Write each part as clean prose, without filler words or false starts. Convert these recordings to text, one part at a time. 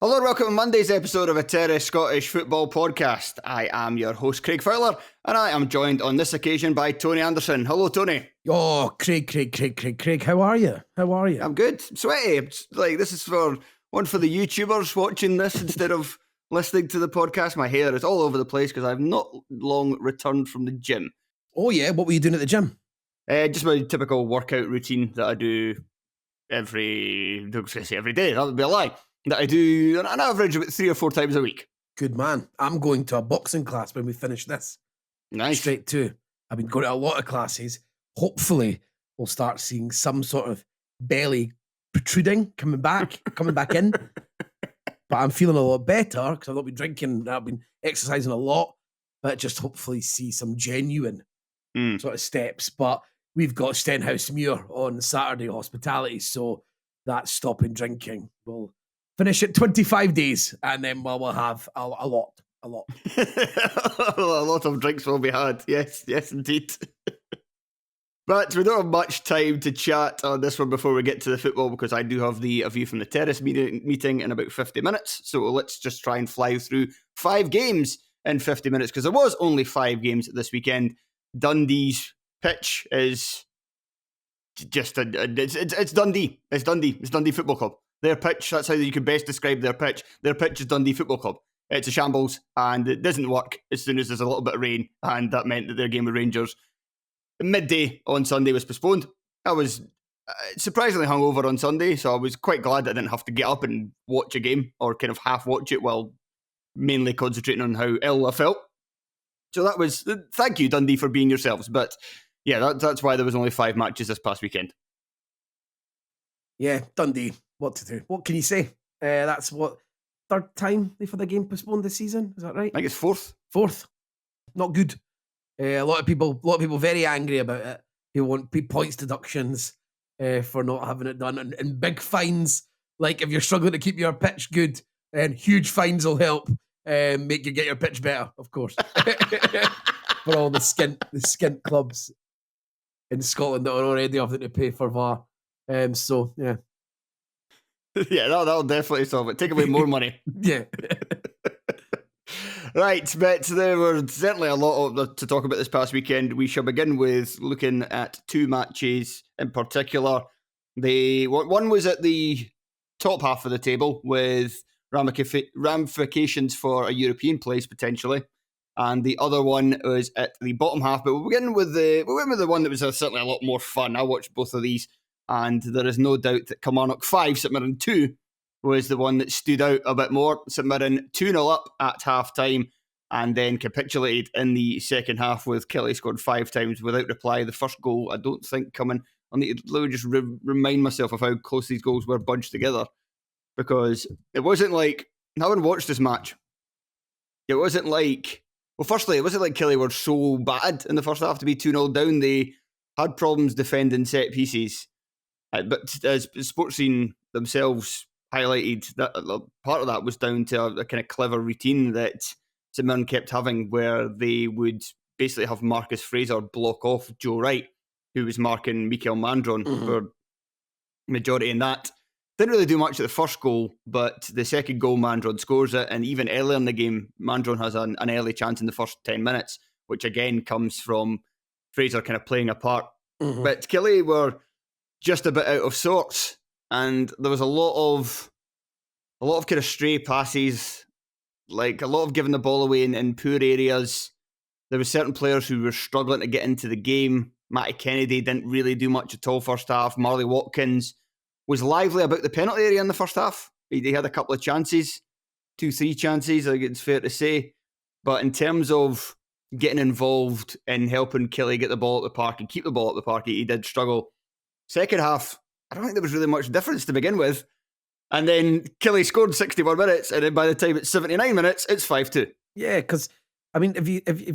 Hello and welcome to Monday's episode of a Terrace Scottish Football Podcast. I am your host, Craig Fowler, and I am joined on this occasion by Tony Anderson. Hello, Tony. Oh, Craig, how are you? I'm good. I'm sweaty. It's like, this is for the YouTubers watching this instead of listening to the podcast. My hair is all over the place because I've not long returned from the gym. Oh yeah, what were you doing at the gym? Just my typical workout routine that I do every day. That would be a lie. That I do on average about 3 or 4 times a week. Good man. I'm going to a boxing class when we finish this. Nice. Straight to. I've been going to a lot of classes. Hopefully, we'll start seeing some sort of belly protruding coming back in. But I'm feeling a lot better because I've not been drinking. I've been exercising a lot. But just hopefully see some genuine sort of steps. But we've got St Mirren on Saturday hospitality, so that's stopping drinking. We'll finish it 25 days, and then we'll have a lot. A lot of drinks will be had. Yes, indeed. But we don't have much time to chat on this one before we get to the football, because I do have a view from the terrace meeting in about 50 minutes. So let's just try and fly through 5 games in 50 minutes, because there was only 5 games this weekend. Dundee's pitch is just it's Dundee. It's Dundee Football Club. Their pitch, that's how you can best describe their pitch. Their pitch is Dundee Football Club. It's a shambles, and it doesn't work as soon as there's a little bit of rain, and that meant that their game with Rangers midday on Sunday was postponed. I was surprisingly hungover on Sunday, so I was quite glad I didn't have to get up and watch a game, or kind of half watch it while mainly concentrating on how ill I felt. So that was, thank you, Dundee, for being yourselves. But yeah, that's why there was only 5 matches this past weekend. Yeah, Dundee. What to do? What can you say? That's what, 3rd time for the game postponed this season. Is that right? I think it's 4th. 4th. Not good. A lot of people very angry about it. They want points deductions for not having it done, and big fines. Like if you're struggling to keep your pitch good, and huge fines will help make you get your pitch better. Of course, for all the skint clubs in Scotland that are already having to pay for VAR. So yeah. Yeah, that'll definitely solve it. Take away more money. Yeah. Right, but there were certainly a lot to talk about this past weekend. We shall begin with looking at 2 matches in particular. One was at the top half of the table with ramifications for a European place potentially, and the other one was at the bottom half. But we'll begin with the one that was certainly a lot more fun. I watched both of these, and there is no doubt that Kilmarnock 5, St Mirren 2 was the one that stood out a bit more. St Mirren 2-0 up at half-time, and then capitulated in the second half with Killie scored 5 times without reply. The first goal, I don't think, coming. Let me just remind myself of how close these goals were bunched together, because it wasn't like, having watched this match, it wasn't like, well, firstly, it wasn't like Killie were so bad in the first half to be 2-0 down. They had problems defending set pieces. But as Sports Scene themselves highlighted, that part of that was down to a kind of clever routine that St Mirren kept having, where they would basically have Marcus Fraser block off Joe Wright, who was marking Mikael Mandron for majority in that. Didn't really do much at the first goal, but the second goal, Mandron scores it, and even earlier in the game, Mandron has an early chance in the first 10 minutes, which again comes from Fraser kind of playing a part. But Killie were just a bit out of sorts, and there was a lot of kind of stray passes, like a lot of giving the ball away in poor areas. There were certain players who were struggling to get into the game. Matty Kennedy didn't really do much at all first half. Marley Watkins was lively about the penalty area in the first half. He had a couple of chances, 2-3 chances, I think it's fair to say. But in terms of getting involved in helping Killie get the ball at the park and keep the ball at the park, he did struggle. Second half, I don't think there was really much difference to begin with. And then Killie scored 61 minutes, and then by the time it's 79 minutes, it's 5-2. Yeah, because, I mean, if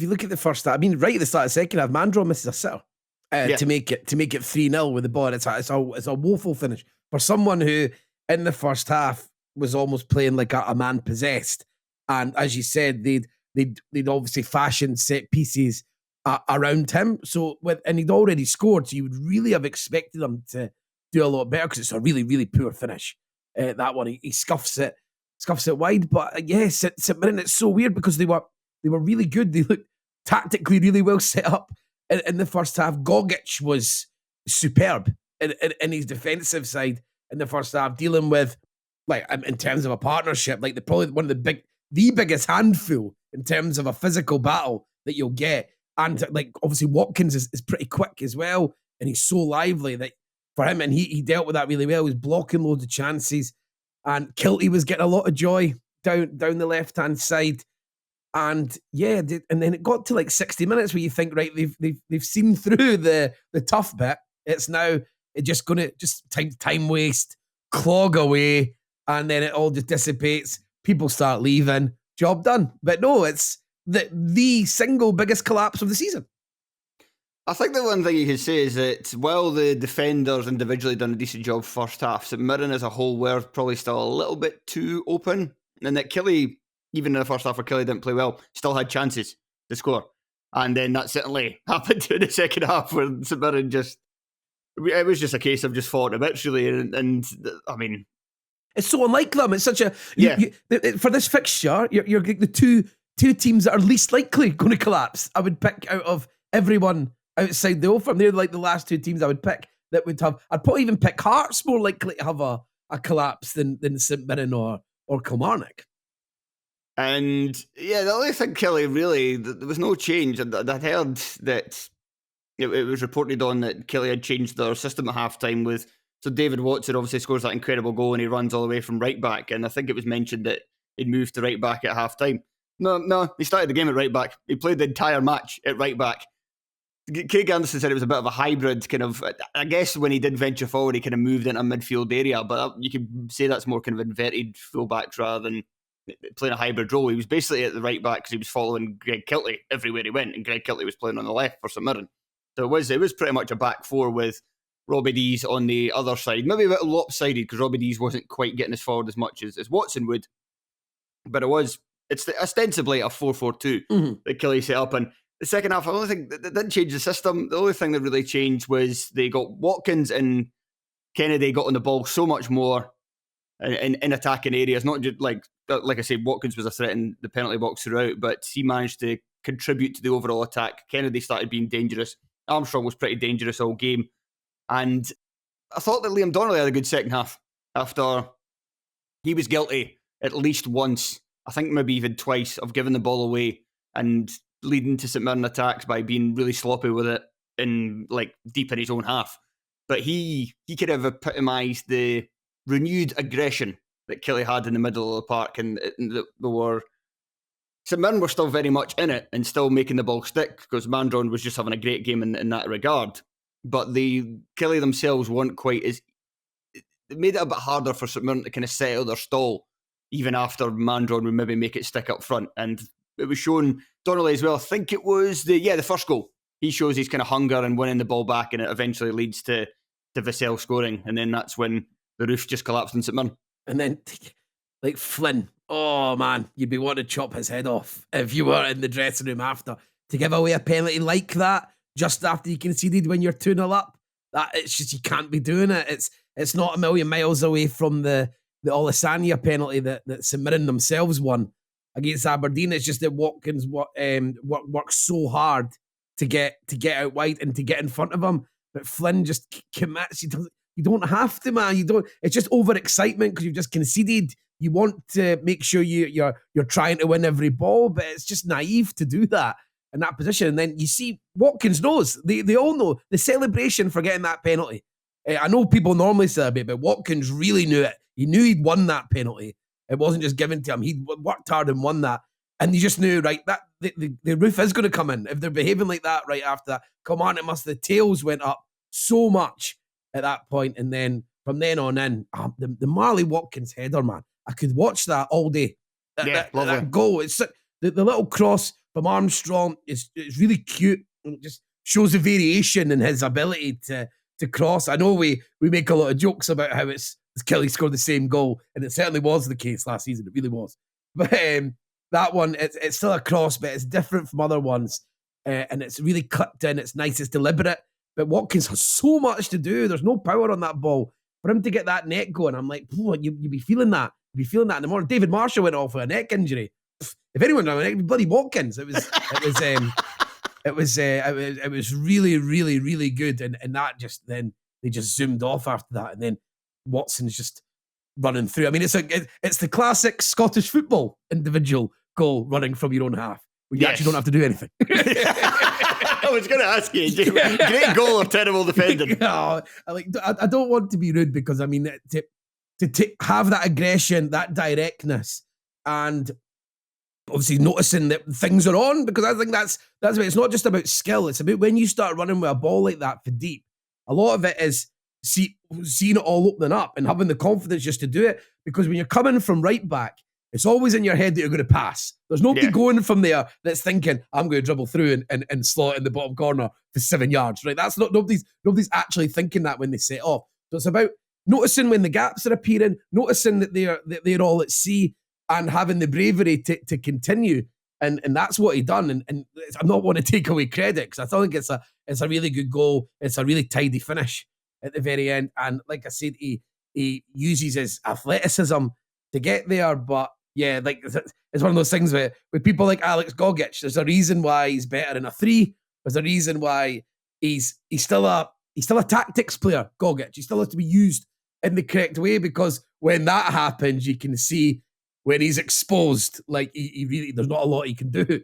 you look at the first half, I mean, right at the start of the second half, Mandron misses a sitter to make it 3-0 with the ball. It's a woeful finish for someone who, in the first half, was almost playing like a man possessed. And as you said, they'd obviously fashioned set pieces around him. And he'd already scored, so you would really have expected him to do a lot better, because it's a really, really poor finish. That one, he scuffs it. scuffs it wide. But yes, St Mirren, it's so weird because they were really good. They looked tactically really well set up in the first half. Gogic was superb in his defensive side in the first half, dealing with, like, in terms of a partnership, like probably one of the biggest handful in terms of a physical battle that you'll get. And like, obviously Watkins is pretty quick as well, and he's so lively that for him, and he dealt with that really well. He was blocking loads of chances, and Killie was getting a lot of joy down the left-hand side. And yeah, and then it got to like 60 minutes where you think, right, they've seen through the tough bit. It's now just going to time waste, clog away, and then it all just dissipates. People start leaving. Job done. But no, it's the single biggest collapse of the season. I think the one thing you could say is that while the defenders individually done a decent job first half, St Mirren as a whole were probably still a little bit too open, and that Killie, even in the first half where Killie didn't play well, still had chances to score. And then that certainly happened in the second half where St Mirren it was just a case of just falling a bit, really. And I mean, it's so unlike them. It's such a for this fixture, you're the two teams that are least likely going to collapse. I would pick out of everyone outside the Old Firm. They're like the last two teams I would pick that would have. I'd probably even pick Hearts more likely to have a collapse than St Mirren or Kilmarnock. And yeah, the only thing, Killie, really, there was no change. I'd heard that it was reported on that Killie had changed their system at halftime with. So David Watson obviously scores that incredible goal and he runs all the way from right back. And I think it was mentioned that he'd moved to right back at halftime. No, he started the game at right back. He played the entire match at right back. Craig Anderson said it was a bit of a hybrid kind of. I guess when he did venture forward, he kind of moved into a midfield area, but you could say that's more kind of inverted fullbacks rather than playing a hybrid role. He was basically at the right back because he was following Greg Killie everywhere he went, and Greg Killie was playing on the left for St Mirren. So it was pretty much a back four with Robbie Dees on the other side. Maybe a bit lopsided because Robbie Dees wasn't quite getting us forward as much as Watson would. But it's ostensibly a 4-4-2 that Killie set up. And the second half, I don't think that didn't change the system. The only thing that really changed was they got Watkins and Kennedy got on the ball so much more in attacking areas. Not just like I said, Watkins was a threat in the penalty box throughout, but he managed to contribute to the overall attack. Kennedy started being dangerous. Armstrong was pretty dangerous all game. And I thought that Liam Donnelly had a good second half after he was guilty at least once, I think maybe even twice, of giving the ball away and leading to St Mirren attacks by being really sloppy with it in like deep in his own half. But he could have epitomised the renewed aggression that Killie had in the middle of the park, and St Mirren were still very much in it and still making the ball stick because Mandron was just having a great game in that regard. But the Killie themselves weren't quite as. It made it a bit harder for St Mirren to kind of settle their stall, even after Mandron would maybe make it stick up front. And it was shown Donnelly as well. I think it was the first goal. He shows his kind of hunger and winning the ball back, and it eventually leads to Vassell scoring. And then that's when the roof just collapsed in St Mirren. And then, like Flynn, oh man, you'd be wanting to chop his head off if you were in the dressing room after. To give away a penalty like that just after you conceded when you're 2-0 up, it's just, you can't be doing it. It's not a million miles away from the Olisanya penalty that St Mirren themselves won against Aberdeen. It's just that Watkins works so hard to get out wide and to get in front of him, but Flynn just commits. You don't have to, man. You don't. It's just overexcitement because you've just conceded. You want to make sure you're trying to win every ball, but it's just naive to do that in that position. And then you see Watkins knows. They all know the celebration for getting that penalty. I know people normally celebrate, but Watkins really knew it. He knew he'd won that penalty. It wasn't just given to him. He'd worked hard and won that. And he just knew, right, that the roof is going to come in. If they're behaving like that right after that, come on, the tails went up so much at that point. And then from then on in, the Marley Watkins header, man, I could watch that all day. That goal. It's the little cross from Armstrong is really cute. And it just shows the variation in his ability to cross. I know we make a lot of jokes about how Killie scored the same goal, and it certainly was the case last season. It really was. But that one, it's still a cross, but it's different from other ones. And it's really clipped in. It's nice. It's deliberate. But Watkins has so much to do. There's no power on that ball. For him to get that net going, I'm like, you'd be feeling that be feeling that in the morning. David Marshall went off with a neck injury. If anyone knows, it was bloody Watkins. It was really, really, really good. And that just then they just zoomed off after that. And then Watson's just running through. I mean, it's the classic Scottish football individual goal running from your own half. You actually don't have to do anything. I was going to ask you, great goal or terrible defending? No, I don't want to be rude because, I mean, to have that aggression, that directness, and obviously noticing that things are on, because I think that's what it's not just about skill. It's about when you start running with a ball like that for deep. A lot of it is seeing it all opening up and having the confidence just to do it. Because when you're coming from right back, it's always in your head that you're going to pass. There's nobody going from there that's thinking, I'm going to dribble through and slot in the bottom corner for 7 yards, right? That's not, nobody's actually thinking that when they set off. So it's about noticing when the gaps are appearing, noticing that they're all at sea, and having the bravery to continue. And that's what he done. And I'm not want to take away credit, because I think it's a really good goal. It's a really tidy finish at the very end. And like I said, he uses his athleticism to get there. But yeah, like it's one of those things where with people like Alex Gogic, there's a reason why he's better in a 3. There's a reason why he's still a tactics player, Gogic. He still has to be used in the correct way, because when that happens, you can see when he's exposed, like he really, there's not a lot he can do.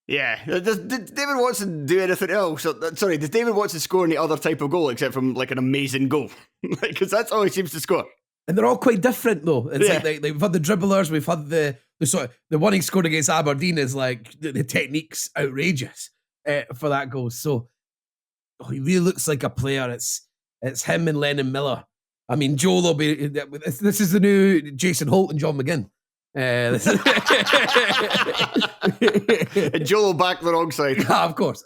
Yeah. Did David Watson do anything else? Sorry, does David Watson score any other type of goal except from like an amazing goal? Because that's all he seems to score. And they're all quite different though. It's like we've had the dribblers, we've had the one he scored against Aberdeen is like the technique's outrageous for that goal. So he really looks like a player. It's him and Lennon Miller. I mean, Joel will be. This is the new Jason Holt and John McGinn. And Joel will back the wrong side. Yeah, of course.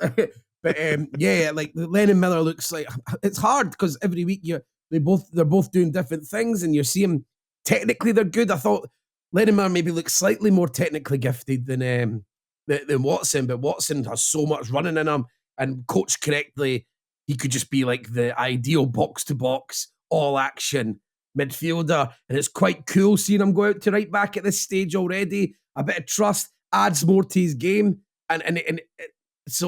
But like Lennon Miller looks like, it's hard because every week they're both doing different things, and you're seeing technically they're good. I thought Lennon Miller maybe looks slightly more technically gifted than Watson, but Watson has so much running in him, and coached correctly, he could just be like the ideal box to box, all action midfielder. And it's quite cool seeing him go out to right back at this stage already. A bit of trust adds more to his game, and it's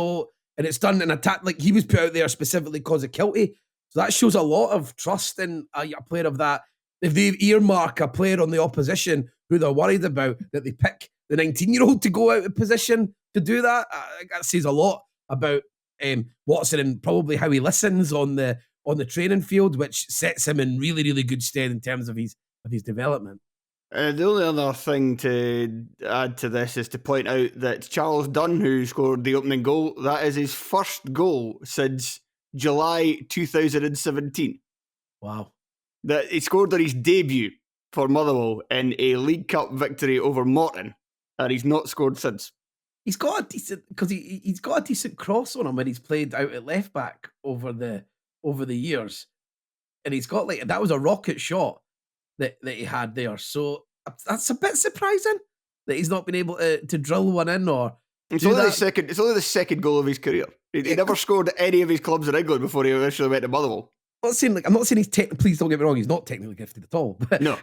done in attack. Like, he was put out there specifically because of Kiltie, so that shows a lot of trust in a player of that. If they earmark a player on the opposition who they're worried about, that they pick the 19-year-old to go out of position to do that, that says a lot about Watson, and probably how he listens on the training field, which sets him in really, really good stead in terms of his development. The only other thing to add to this is to point out that Charles Dunn, who scored the opening goal, that is his first goal since July 2017. Wow. That he scored on his debut for Motherwell in a League Cup victory over Morton, and he's not scored since. He's got a decent, because he's got a decent cross on him when he's played out at left back over the years, and he's got like, that was a rocket shot that he had there. So that's a bit surprising that he's not been able to drill one in, or it's only the second goal of his career. He never scored at any of his clubs in England before he eventually went to Motherwell. I'm not saying he's please don't get me wrong, he's not technically gifted at all. But, no,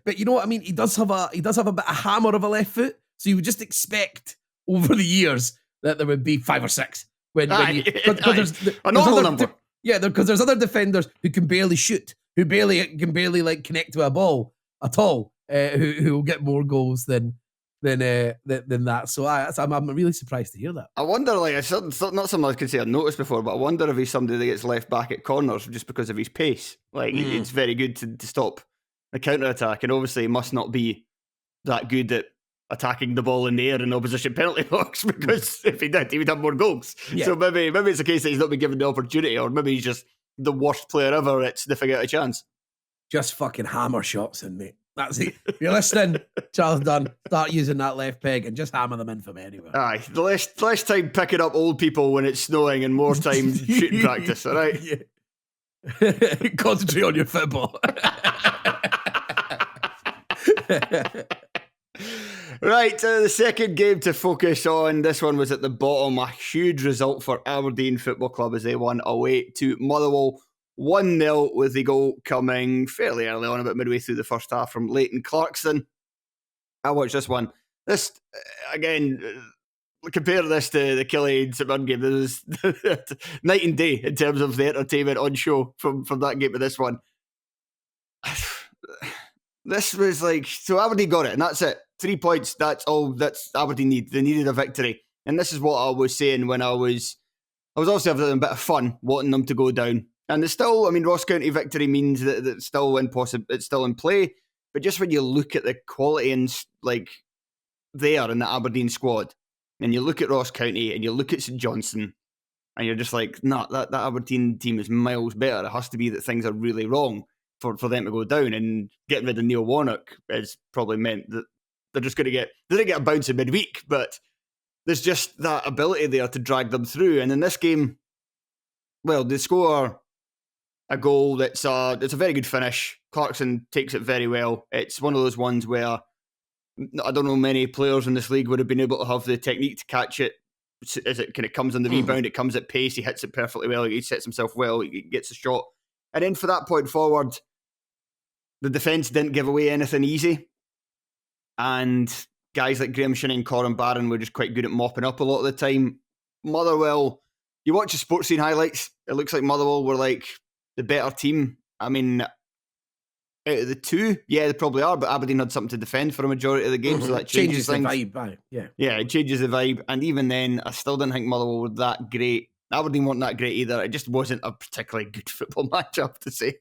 but you know what I mean. He does have a bit of hammer of a left foot, so you would just expect over the years that there would be 5 or 6 when there's a normal number. Yeah, because there's other defenders who can barely shoot, who can barely like connect to a ball at all, who will get more goals than that. So I'm really surprised to hear that. I wonder, like, it's not something I could say I've noticed before, but I wonder if he's somebody that gets left back at corners just because of his pace. Like, it's very good to stop the counter-attack, and obviously he must not be that good at attacking the ball in the air in the opposition penalty box, because if he did, he would have more goals. Yeah. So maybe it's a case that he's not been given the opportunity, or maybe he's just the worst player ever at sniffing out a chance. Just fucking hammer shots in, mate. That's it. If you're listening, Charles Dunn, start using that left peg and just hammer them in from anywhere. Aye, the less time picking up old people when it's snowing and more time shooting practice, all right? Yeah. Concentrate on your football. Right, the second game to focus on. This one was at the bottom. A huge result for Aberdeen Football Club as they won away to Motherwell, 1-0 with the goal coming fairly early on, about midway through the first half from Leighton Clarkson. I watched this one. This, again, compare this to the Killie and St Mirren game. This is night and day in terms of the entertainment on show from that game to this one. This was like, so Aberdeen got it, and that's it. 3 points, that's all that's Aberdeen need. They needed a victory. And this is what I was saying when I was obviously having a bit of fun wanting them to go down. And it's still, I mean, Ross County victory means that it's still it's still in play. But just when you look at the quality and like there in the Aberdeen squad, and you look at Ross County and you look at St Johnstone, and you're just like, nah, that Aberdeen team is miles better. It has to be that things are really wrong for them to go down. And getting rid of Neil Warnock has probably meant that they're just going to they didn't get a bounce in midweek, but there's just that ability there to drag them through. And in this game, well, they score a goal it's a very good finish. Clarkson takes it very well. It's one of those ones where I don't know many players in this league would have been able to have the technique to catch it as it kind of comes on the rebound. It comes at pace. He hits it perfectly well. He sets himself well. He gets a shot. And then for that point forward, the defence didn't give away anything easy. And guys like Graham Shinney and Corin Barron were just quite good at mopping up a lot of the time. Motherwell, you watch the sports scene highlights, it looks like Motherwell were like the better team. I mean, out of the two, yeah, they probably are, but Aberdeen had something to defend for a majority of the game, so that changes things. The vibe, yeah. Yeah, it changes the vibe. And even then, I still didn't think Motherwell were that great. Aberdeen weren't that great either. It just wasn't a particularly good football match, I have to say.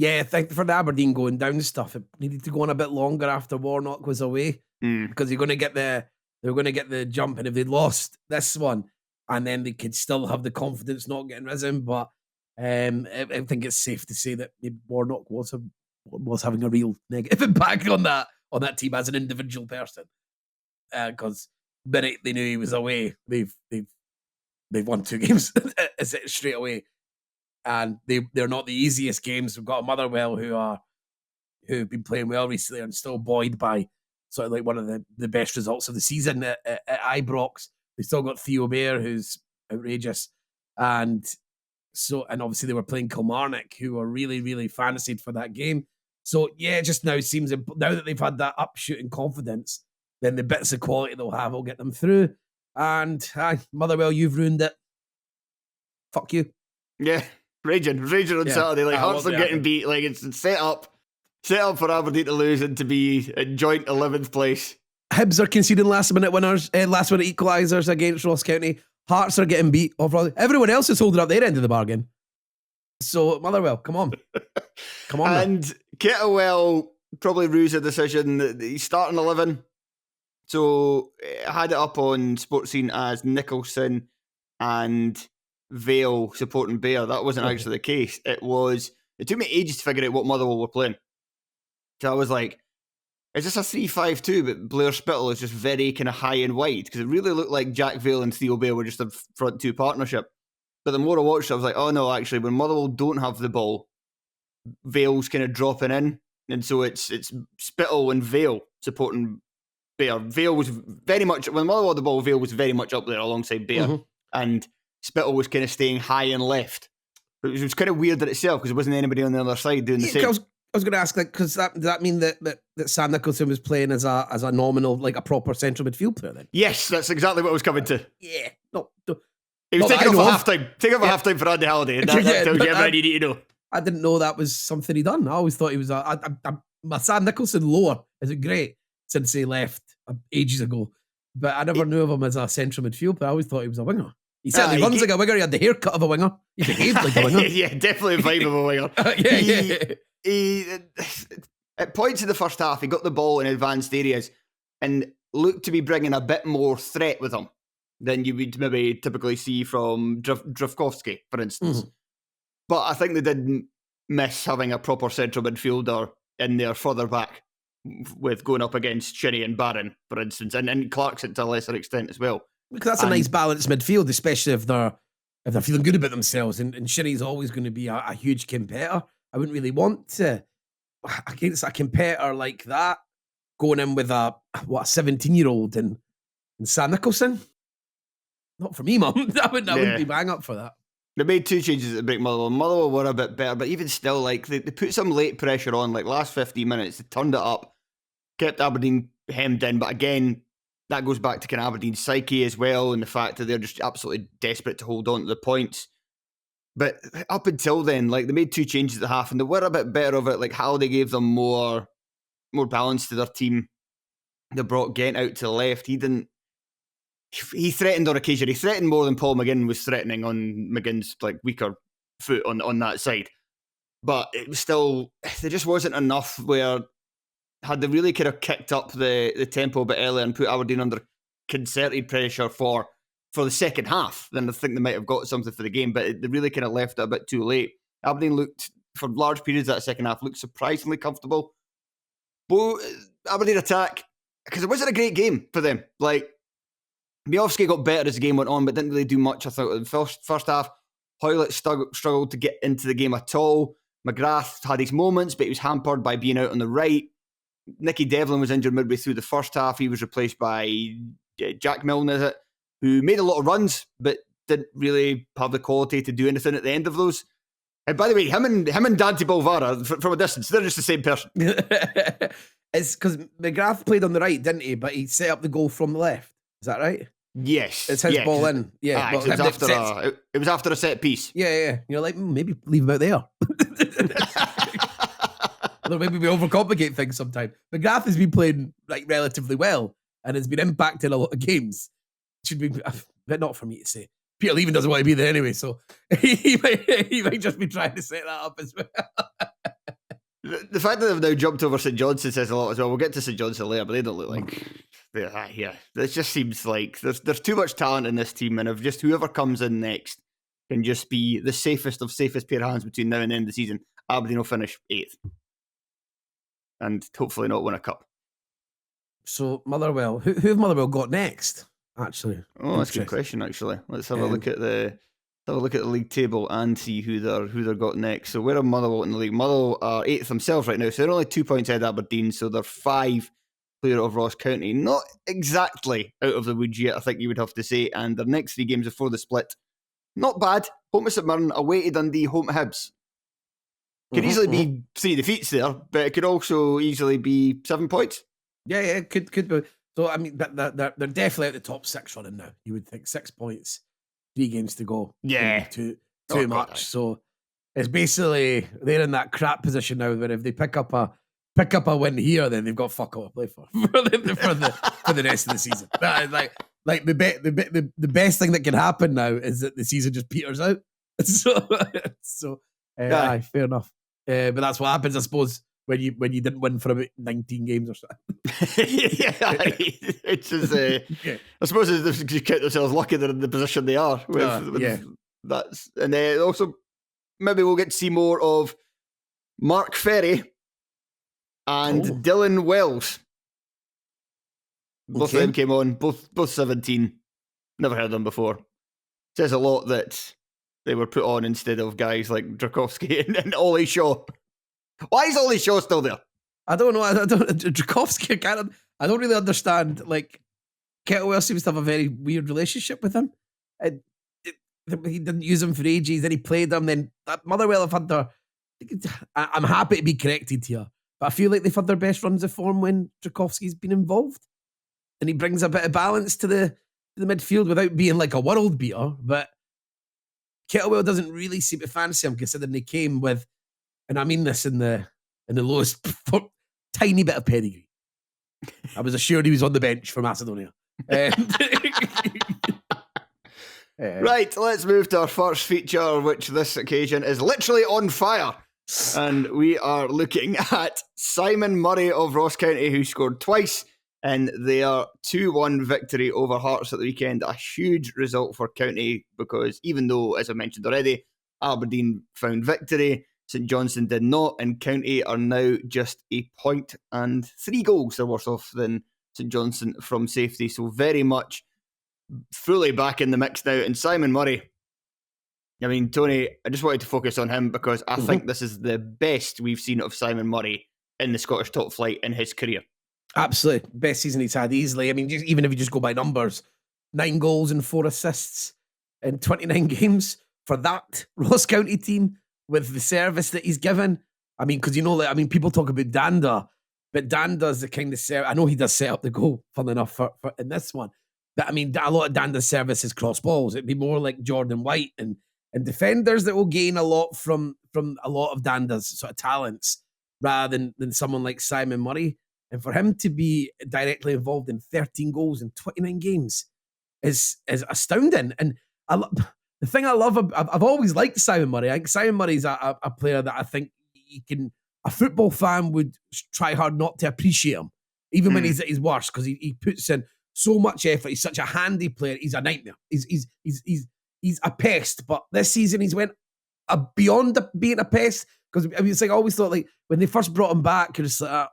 Yeah, I think for the Aberdeen going down stuff, it needed to go on a bit longer after Warnock was away because they're going to get the jump, and if they'd lost this one, and then they could still have the confidence not getting risen. But I think it's safe to say that maybe Warnock was having a real negative impact on that team as an individual person, because minute they knew he was away, they've won 2 games straight away. And they're not the easiest games. We've got a Motherwell who've been playing well recently and still buoyed by sort of like one of the best results of the season at Ibrox. They've still got Theo Bair, who's outrageous. And obviously they were playing Kilmarnock, who were really, really fantasied for that game. So yeah, it just now seems, now that they've had that upshoot in confidence, then the bits of quality they'll have will get them through. And Motherwell, you've ruined it. Fuck you. Yeah. Raging on Saturday. Like, Hearts are getting beat. Like, it's set up for Aberdeen to lose and to be in joint 11th place. Hibs are conceding last minute equalisers against Ross County. Hearts are getting beat overall. Everyone else is holding up their end of the bargain. So Motherwell, come on. And Kettlewell probably rues a decision that he's starting 11. So I had it up on Sports Scene as Nicholson and Vale supporting Bear. That wasn't actually the case. It took me ages to figure out what Motherwell were playing. So I was like, is this a 3-5-2? But Blair Spittle is just very kind of high and wide, because it really looked like Jack Vale and Theo Bear were just a front two partnership. But the more I watched, I was like, oh no, actually, when Motherwell don't have the ball, Vale's kind of dropping in. And so it's Spittle and Vale supporting Bear. Vale was very much, when Motherwell had the ball, Vale was very much up there alongside Bear. And Spittle was kind of staying high and left. But it was kind of weird in itself, because there wasn't anybody on the other side doing the same. I was going to ask, like, does that mean that Sam Nicholson was playing as a nominal, like a proper central midfield player then? Yes, that's exactly what I was coming to. Yeah. He was taking off for half-time for Andy Halliday, and that tells you everything you need to know. I didn't know that was something he'd done. I always thought he was my Sam Nicholson lower is great since he left ages ago. But I never knew of him as a central midfield player. I always thought he was a winger. He certainly runs like a winger. He had the haircut of a winger. He behaved like a winger. Yeah, definitely a vibe of a winger. He at points in the first half, he got the ball in advanced areas and looked to be bringing a bit more threat with him than you would maybe typically see from Drafkowski, for instance. But I think they did miss having a proper central midfielder in there further back, with going up against Shinney and Barron, for instance, and Clarkson to a lesser extent as well. Because that's a nice balanced midfield, especially if they're feeling good about themselves. And Shinney's always going to be a huge competitor. I wouldn't really want to, against a competitor like that, going in with a 17-year-old and Sam Nicholson. Not for me, Mum. I wouldn't be bang up for that. They made 2 changes at break Motherwell. Motherwell were a bit better, but even still, like they put some late pressure on, like last 15 minutes, they turned it up, kept Aberdeen hemmed in. But again, that goes back to kind of Aberdeen's psyche as well, and the fact that they're just absolutely desperate to hold on to the points. But up until then, like they made 2 changes at the half, and they were a bit better of it. Like how they gave them more balance to their team. They brought Gent out to the left. He threatened on occasion. He threatened more than Paul McGinn was threatening on McGinn's like weaker foot on that side. But it was still, there just wasn't enough where had they really kind of kicked up the tempo a bit earlier and put Aberdeen under concerted pressure for the second half, then I think they might have got something for the game. But they really kind of left it a bit too late. Aberdeen looked, for large periods of that second half, looked surprisingly comfortable. But Aberdeen attack, because it wasn't a great game for them. Like, Miovski got better as the game went on, but didn't really do much. I thought in the first half, Hoylett struggled to get into the game at all. McGrath had his moments, but he was hampered by being out on the right. Nicky Devlin was injured midway through the first half. He was replaced by Jack Milne, is it? Who made a lot of runs, but didn't really have the quality to do anything at the end of those. And by the way, him and Dante Bolvara, from a distance, they're just the same person. It's because McGrath played on the right, didn't he? But he set up the goal from the left. Is that right? Yes. It's his ball in. Yeah. It was after a set piece. Yeah. You're like, maybe leave him out there. Although maybe we overcomplicate things sometimes. McGrath has been playing like relatively well and has been impacting a lot of games. Should be, but not for me to say. Peter Leven doesn't want to be there anyway, so he might just be trying to set that up as well. The fact that they've now jumped over St Johnstone says a lot as well. We'll get to St Johnstone later, but they don't look like they're here. It just seems like there's too much talent in this team, and if just whoever comes in next can just be the safest pair of hands between now and the end of the season, Aberdeen will finish 8th. And hopefully not win a cup. So Motherwell, who have Motherwell got next? Actually, that's a good question. Actually, let's have a look at the league table and see who they're got next. So where are Motherwell in the league? Motherwell are 8th themselves right now, so they're only 2 points ahead of Aberdeen. So they're 5 clear of Ross County, not exactly out of the woods yet, I think you would have to say. And their next 3 games before the split, not bad. Home to St Mirren, away to Dundee, home to Hibs. Could easily be 3 defeats there, but it could also easily be 7 points. Yeah, could be. So, I mean, they're definitely at the top 6 running now. You would think 6 points, 3 games to go. Yeah. Too much. So, it's basically, they're in that crap position now where if they pick up a win here, then they've got fuck all to play for the rest of the season. Like the best thing that can happen now is that the season just peters out. So aye, fair enough. But that's what happens, I suppose, when you didn't win for about 19 games or something. It's just, I suppose they count themselves lucky they're in the position they are. That's, and also maybe we'll get to see more of Mark Ferry and Dylan Wells. Both of them came on, both 17. Never heard of them before. Says a lot that they were put on instead of guys like Drakowski and Ollie Shaw. Why is Ollie Shaw still there? I don't know. Drakowski, I don't really understand. Like, Kettlewell seems to have a very weird relationship with him. He didn't use him for ages. Then he played him. Then Motherwell have had their. I'm happy to be corrected here, but I feel like they've had their best runs of form when Drakowski's been involved, and he brings a bit of balance to the midfield without being like a world beater. But Kettlewell doesn't really seem to fancy him, considering they came with, and I mean this in the lowest tiny bit of pedigree. I was assured he was on the bench for Macedonia. Right, let's move to our first feature, which this occasion is literally on fire. And we are looking at Simon Murray of Ross County, who scored twice in their 2-1 victory over Hearts at the weekend. A huge result for County because even though, as I mentioned already, Aberdeen found victory, St Johnstone did not, and County are now just a point and 3 goals they're worse off than St Johnstone from safety. So very much fully back in the mix now. And Simon Murray, I mean, Tony, I just wanted to focus on him because I think this is the best we've seen of Simon Murray in the Scottish top flight in his career. Absolutely. Best season he's had easily. I mean, even if you just go by numbers, 9 goals and 4 assists in 29 games for that Ross County team with the service that he's given. I mean, because people talk about Danda, but Danda's the kind of service. I know he does set up the goal, funnily enough, for in this one. But I mean, a lot of Danda's service is cross balls. It'd be more like Jordan White and defenders that will gain a lot from a lot of Danda's sort of talents rather than someone like Simon Murray. And for him to be directly involved in 13 goals in 29 games is astounding. And the thing I love, I've always liked Simon Murray. I think Simon Murray's a player that I think a football fan would try hard not to appreciate him, even when he's at his worst, because he puts in so much effort. He's such a handy player. He's a nightmare. He's a pest. But this season he's went beyond being a pest, because it's like I always thought, like when they first brought him back, you're just like,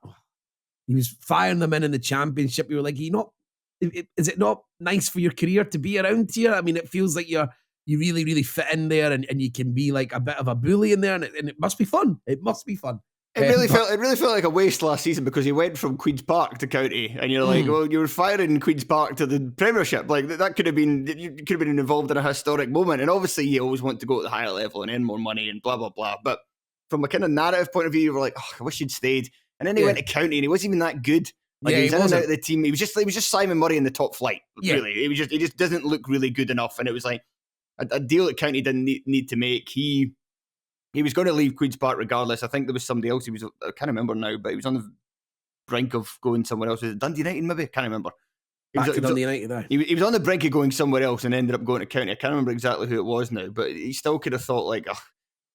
he was firing them in the championship. You were like, is it not nice for your career to be around here? I mean, it feels like you really, really fit in there, and you can be like a bit of a bully in there, and it must be fun. It must be fun. It really felt like a waste last season, because he went from Queen's Park to County, and you're like, well, you were firing Queen's Park to the Premiership. Like that could have been, you could have been involved in a historic moment. And obviously, you always want to go at the higher level and earn more money and blah blah blah. But from a kind of narrative point of view, you were like, I wish he'd stayed. And then he went to County, and he wasn't even that good. Like he was in and out of the team. He was just Simon Murray in the top flight. Really, he just doesn't look really good enough. And it was like a deal that County didn't need to make. He was going to leave Queen's Park regardless. I think there was somebody else. I can't remember now, but he was on the brink of going somewhere else. Was it Dundee United? Maybe I can't remember. He was on the brink of going somewhere else and ended up going to County. I can't remember exactly who it was now, but he still could have thought like, ugh.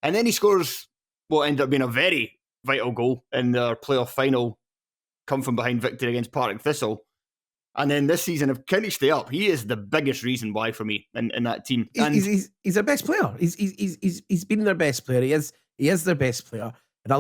And then he scores what ended up being a very vital goal in their playoff final, come from behind victory against Partick Thistle. And then this season, if County stay up, he is the biggest reason why for me in that team. And he's their best player. He's been their best player. He is their best player. And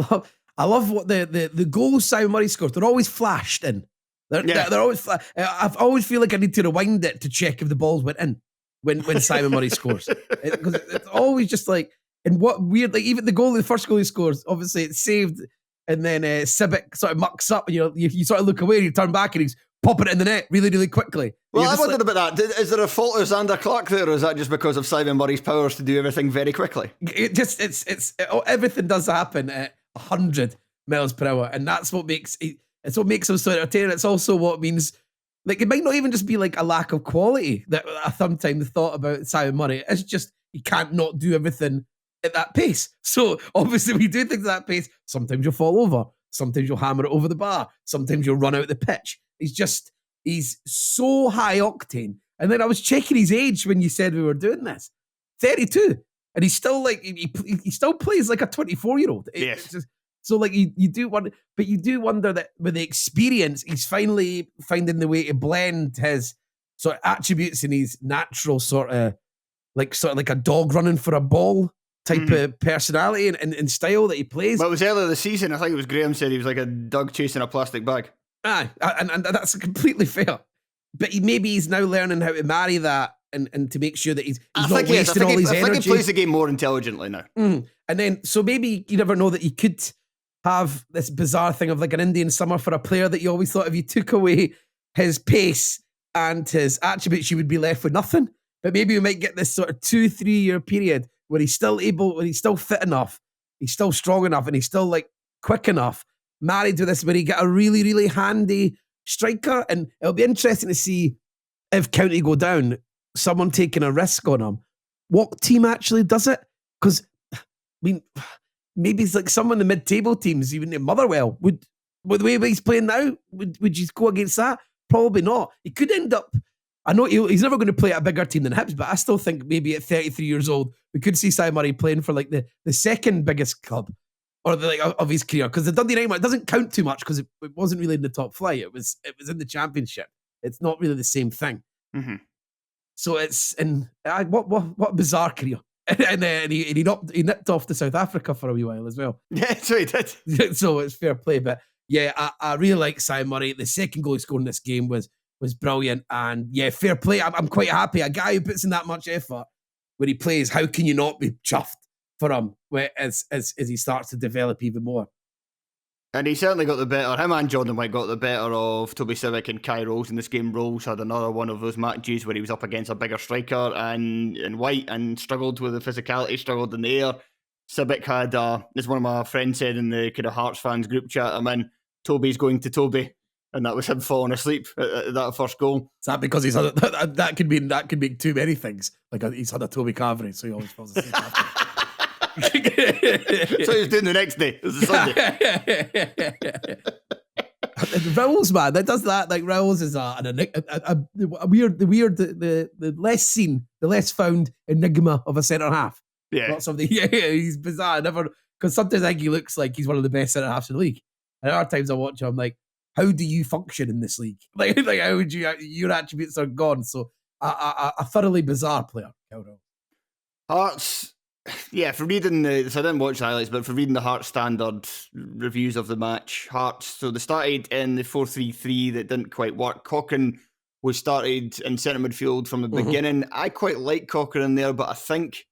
I love what the goals Simon Murray scores. They're always flashed in. They're always. I always feel like I need to rewind it to check if the balls went in when Simon Murray scores, because it's always just like. And what weird, like even the first goal he scores, obviously it's saved, and then Sibic sort of mucks up, and you sort of look away, and you turn back, and he's popping it in the net really, really quickly. Well, I wondered about that. Is there a fault of Xander Clark there, or is that just because of Simon Murray's powers to do everything very quickly? Everything does happen at 100 miles per hour, and that's what makes him so entertaining. It's also what means, like, it might not even just be like a lack of quality that I sometimes thought about Simon Murray. It's just he can't not do everything at that pace. So obviously we do things at that pace. Sometimes you'll fall over. Sometimes you'll hammer it over the bar. Sometimes you'll run out the pitch. He's so high octane. And then I was checking his age when you said we were doing this. 32. And he's still like, he still plays like a 24-year-old. Yes. So like you do wonder that with the experience, he's finally finding the way to blend his sort of attributes in his natural sort of like a dog running for a ball type of personality and style that he plays. But it was earlier this season. I think it was Graham said he was like a dog chasing a plastic bag. Aye, and that's completely fair. But he's now learning how to marry that and to make sure that he's not wasting all his energy. I think he plays the game more intelligently now. And then, so maybe you never know that you could have this bizarre thing of like an Indian summer for a player that you always thought if you took away his pace and his attributes, you would be left with nothing. But maybe we might get this sort of 2-3 year period where he's still fit enough, he's still strong enough, and he's still like quick enough, married to this, where he get a really, really handy striker. And it'll be interesting to see if County go down, someone taking a risk on him, what team actually does it? Because, I mean, maybe it's like some of the mid-table teams, even in Motherwell, would the way he's playing now, would you go against that? Probably not. He could end up, I know he's never going to play at a bigger team than Hibs, but I still think maybe at 33 years old, we could see Simon Murray playing for like the second biggest club or of his career. Because the Dundee United, it doesn't count too much because it wasn't really in the top flight. It was in the Championship. It's not really the same thing. Mm-hmm. So it's, and what a bizarre career. And he nipped off to South Africa for a wee while as well. Yeah, so he did. So it's fair play. But yeah, I really like Simon Murray. The second goal he scored in this game was brilliant. And yeah, fair play. I'm quite happy. A guy who puts in that much effort when he plays, how can you not be chuffed for him as he starts to develop even more? And he certainly got the better. Him and Jordan White got the better of Toby Civic and Kai Rolls in this game. Rolls had another one of those matches where he was up against a bigger striker and White and struggled with the physicality, struggled in the air. Civic had, as one of my friends said in the kind of Hearts fans group chat I'm in, Toby's going to Toby. And that was him falling asleep at that first goal. Is that because he's had that could mean too many things? Like he's had a Toby Cavary, so he always falls asleep after. So he was doing the next day. It was a Sunday. Rowles, man, that does that. Like Rowles is a weird, the less seen, the less found enigma of a centre half. Yeah, not something. Yeah, he's bizarre. Because sometimes I think he looks like he's one of the best centre halves in the league. And other times I watch him, I'm like, how do you function in this league? Like how would you? Your attributes are gone. So a thoroughly bizarre player. Hearts. Yeah, for reading so I didn't watch the highlights, but for reading the Hearts standard reviews of the match, Hearts, so they started in the 4-3-3 that didn't quite work. Cochrane was started in centre midfield from the beginning. I quite like Cochrane in there, but I think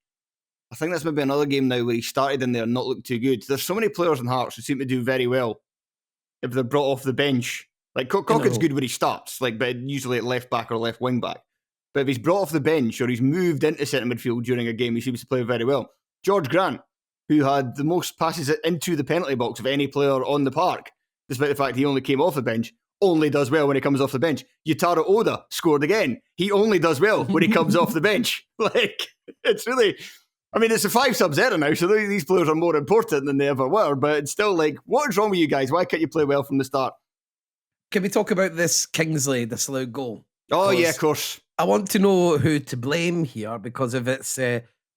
that's maybe another game now where he started in there and not looked too good. There's so many players in Hearts who seem to do very well if they're brought off the bench. Like Cochrane's good when he starts, like, but usually at left back or left wing back. But if he's brought off the bench or he's moved into centre midfield during a game, he seems to play very well. George Grant, who had the most passes into the penalty box of any player on the park, despite the fact he only came off the bench, only does well when he comes off the bench. Yutaro Oda scored again. He only does well when he comes off the bench. Like, it's really... I mean, it's a 5 subs era now, so these players are more important than they ever were, but it's still like, what is wrong with you guys? Why can't you play well from the start? Can we talk about this Kingsley disallowed goal? Oh, yeah, of course. I want to know who to blame here, because if it's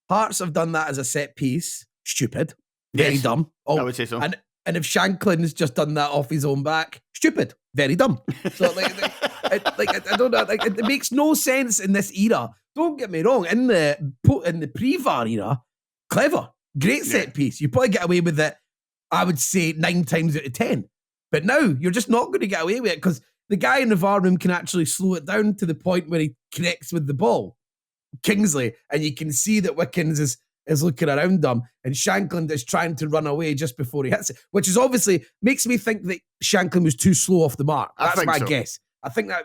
Hearts have done that as a set piece, stupid, very dumb. Oh, I would say so. And if Shanklin's just done that off his own back, stupid, very dumb. So I don't know. Like, it makes no sense in this era. Don't get me wrong. In the pre-VAR era, clever, great set piece. You probably get away with it. I would say 9 times out of 10. But now you're just not going to get away with it because the guy in the VAR room can actually slow it down to the point where he connects with the ball, Kingsley, and you can see that Wickens is looking around him, and Shanklin is trying to run away just before he hits it, which is obviously makes me think that Shanklin was too slow off the mark. That's my guess. I think that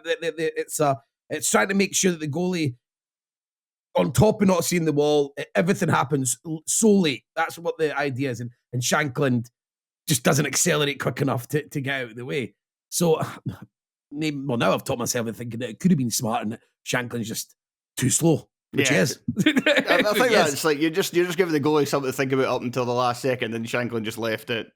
it's trying to make sure that the goalie, on top of not seeing the wall, everything happens so late. That's what the idea is, and Shanklin just doesn't accelerate quick enough to get out of the way. So, now I've taught myself and thinking that it could have been smart and that Shanklin's just too slow, which he is. I think that's like you're just giving the goalie something to think about up until the last second, and Shanklin just left it.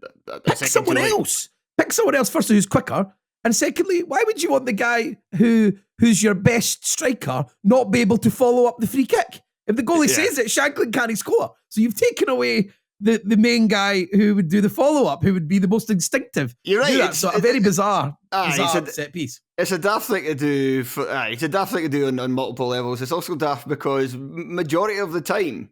Pick someone else. Pick someone else first who's quicker, and secondly, why would you want the guy who's your best striker not be able to follow up the free kick? If the goalie says it, Shanklin can't score. So you've taken away the main guy who would do the follow-up, who would be the most instinctive. You're right. So a very bizarre set piece. It's a daft thing to do. It's a daft thing to do on multiple levels. It's also daft because majority of the time,